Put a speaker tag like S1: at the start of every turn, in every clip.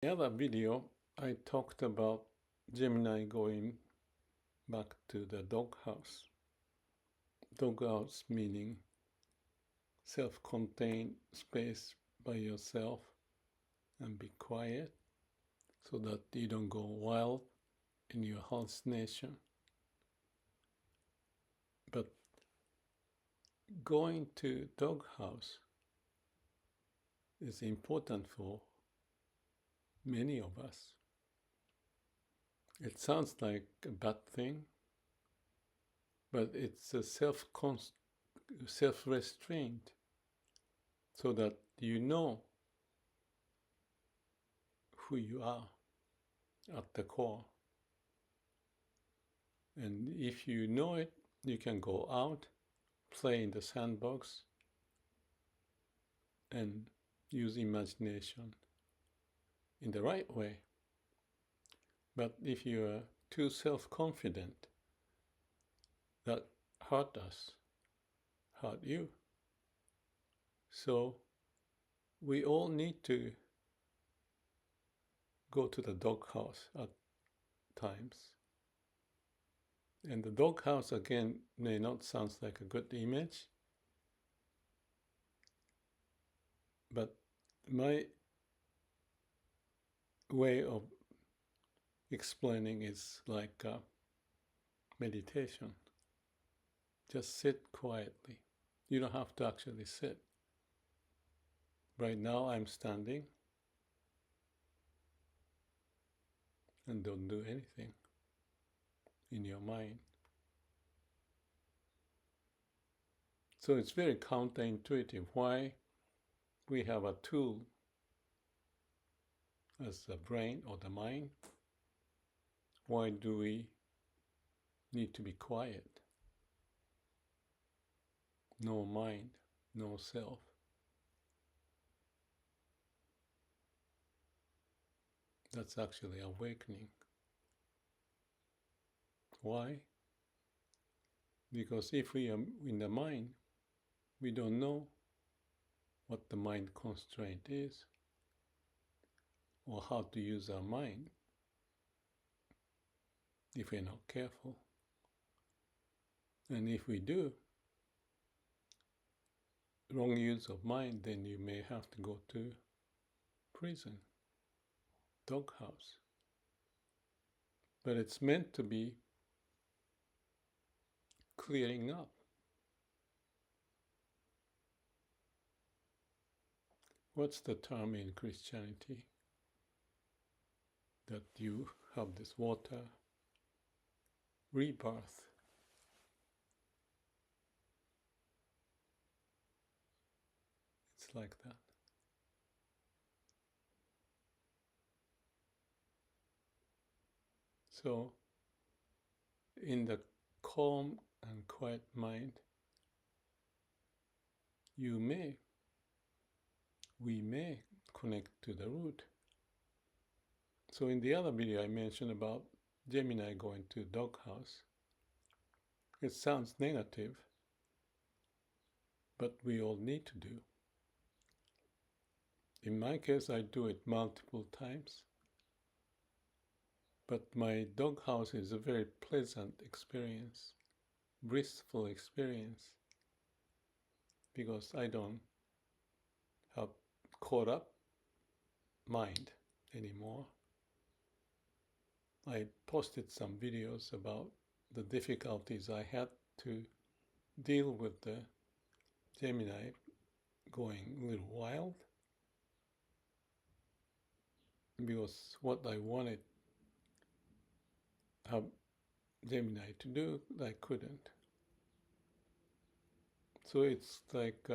S1: In the other video, I talked about Gemini going back to the doghouse. Doghouse meaning self-contained space by yourself and be quiet so that you don't go wild in your hallucination. But going to doghouse is important for many of us. It sounds like a bad thing, but it's a self-restraint so that you know who you are at the core. And if you know it, you can go out, play in the sandbox, and use imagination in the right way. But if you are too self-confident, that hurt us, hurt you. So we all need to go to the doghouse at times. And the doghouse, again, may not sound like a good image, but my way of explaining is like meditation. Just sit quietly. You don't have to actually sit. Right now I'm standing and don't do anything in your mind. So it's very counterintuitive why we have a tool as the brain or the mind. Why do we need to be quiet? No mind, no self. That's actually awakening. Why? Because if we are in the mind, we don't know what the mind constraint is or how to use our mind if we're not careful. And if we do wrong use of mind, then you may have to go to prison, doghouse. But it's meant to be clearing up. What's the term in Christianity? That you have this water, rebirth. It's like that. So, in the calm and quiet mind, we may connect to the root. So in the other video I mentioned about Gemini going to doghouse. It sounds negative, but we all need to do. In my case, I do it multiple times. But my doghouse is a very pleasant experience, blissful experience, because I don't have caught up mind anymore. I posted some videos about the difficulties I had to deal with the Gemini going a little wild, because what I wanted Gemini to do, I couldn't. So it's like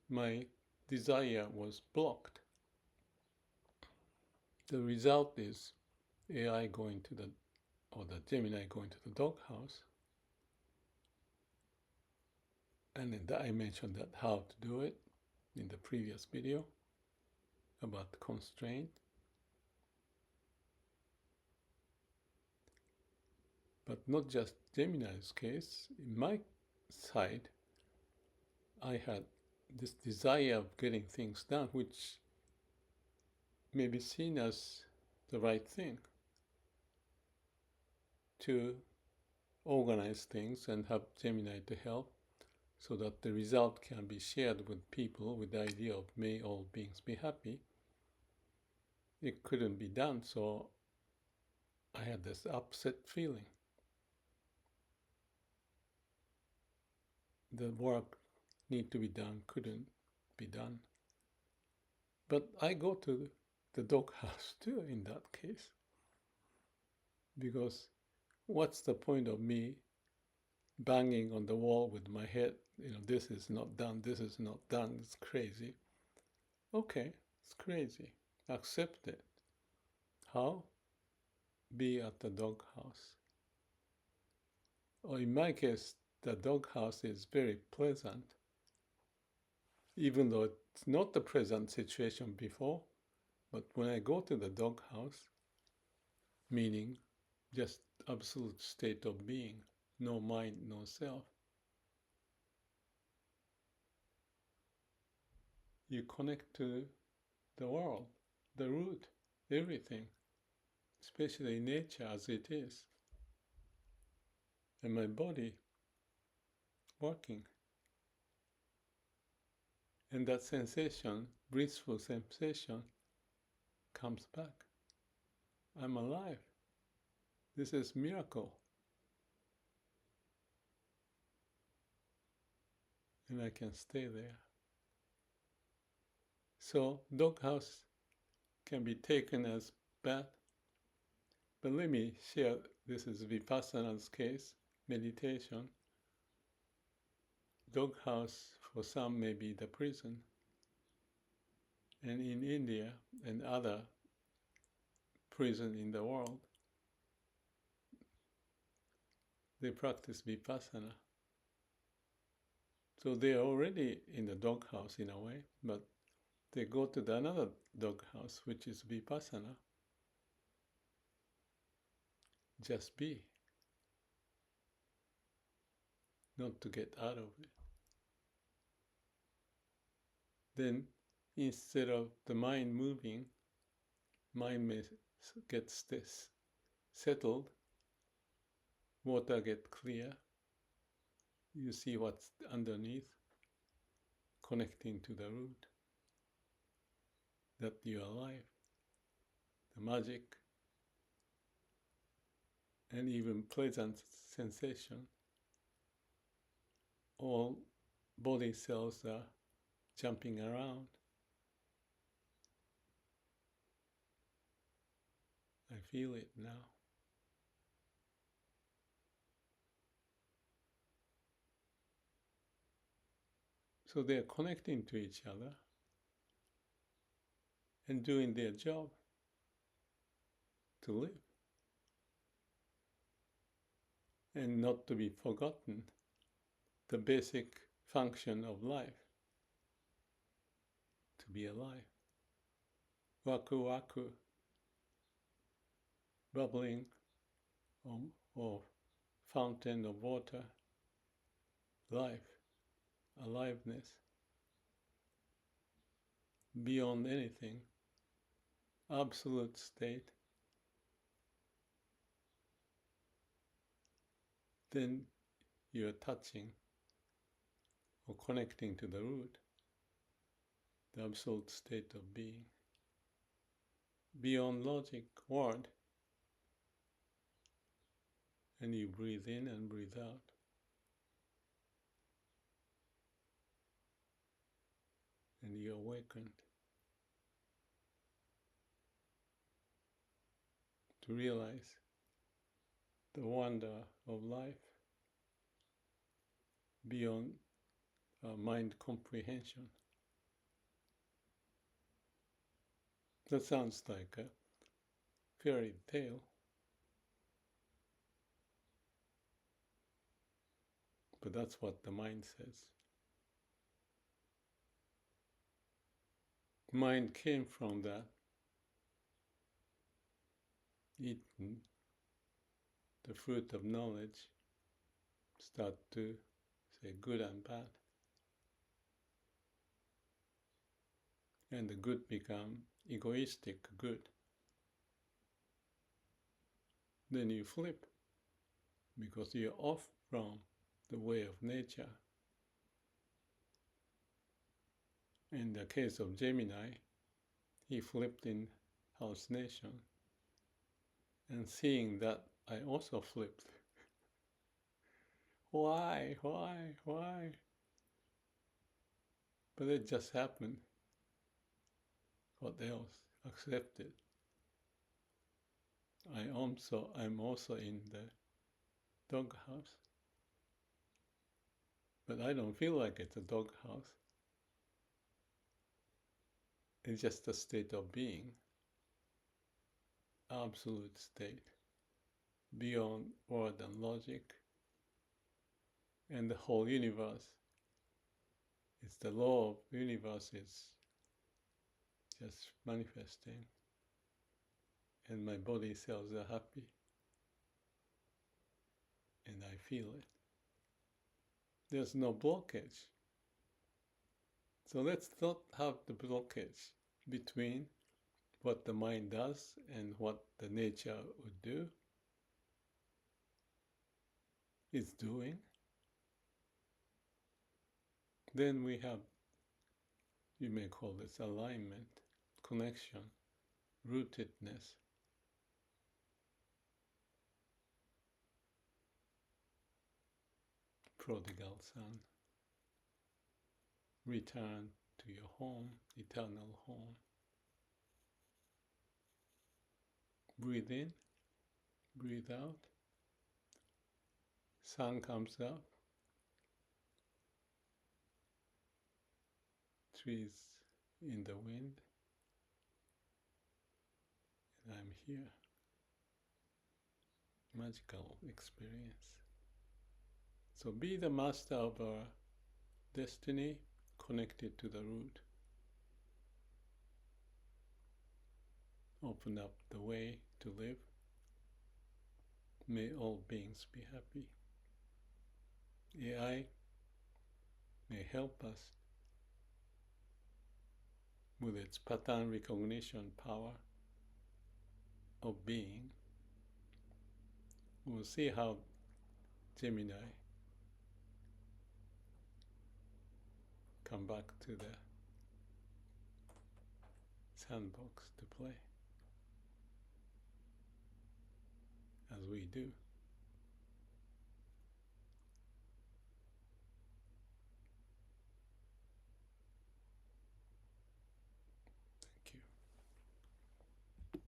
S1: my desire was blocked. The result is AI going to or the Gemini going to the doghouse. And then I mentioned that how to do it in the previous video about the constraint. But not just Gemini's case. In my side, I had this desire of getting things done, which may be seen as the right thing to organize things and help Gemini to help so that the result can be shared with people with the idea of may all beings be happy. It couldn't be done, so I had this upset feeling. The work need to be done couldn't be done. But I go to the doghouse too in that case. Because what's the point of me banging on the wall with my head, this is not done, this is not done, it's crazy. Okay, it's crazy. Accept it. How? Be at the doghouse. Or in my case, the doghouse is very pleasant, even though it's not the present situation before. But when I go to the doghouse, meaning just absolute state of being, no mind, no self, you connect to the world, the root, everything, especially nature as it is, and my body working. And that sensation, blissful sensation, comes back. I'm alive. This is miracle. And I can stay there. So doghouse can be taken as bad. But let me share, this is Vipassana's case, meditation. Doghouse for some may be the prison. And in India and other prison in the world, they practice Vipassana. So they are already in the doghouse in a way, but they go to another doghouse, which is Vipassana. Just be. Not to get out of it. Then instead of the mind moving, mind may get settled, water get clear, you see what's underneath, connecting to the root, that you're alive, the magic, and even pleasant sensation. All body cells are jumping around. I feel it now. So they're connecting to each other and doing their job to live and not to be forgotten, the basic function of life, to be alive. Waku waku, bubbling or fountain of water, life, aliveness, beyond anything, absolute state. Then you're touching or connecting to the root, the absolute state of being. Beyond logic, word, and you breathe in and breathe out. And you awakened to realize the wonder of life beyond mind comprehension. That sounds like a fairy tale, but that's what the mind says. Mind came from that, eaten the fruit of knowledge, start to say good and bad. And the good become egoistic good. then you flip because you're off from the way of nature. In the case of Gemini, he flipped in hallucination, and seeing that I also flipped. Why? But it just happened. What else? Accept it. I'm also in the doghouse. But I don't feel like it's a doghouse. It's just a state of being. Absolute state. Beyond word and logic. And the whole universe. It's the law of the universe is just manifesting. And my body cells are happy. And I feel it. There's no blockage. So let's not have the blockage between what the mind does and what the nature would do, is doing. Then we have, you may call this alignment, connection, rootedness. Prodigal son, return to your home, eternal home. Breathe in, breathe out. Sun comes up. Trees in the wind. And I'm here. Magical experience. So be the master of our destiny, connected to the root. Open up the way to live. May all beings be happy. AI may help us with its pattern recognition power of being. We'll see how Gemini come back to the sandbox to play, as we do.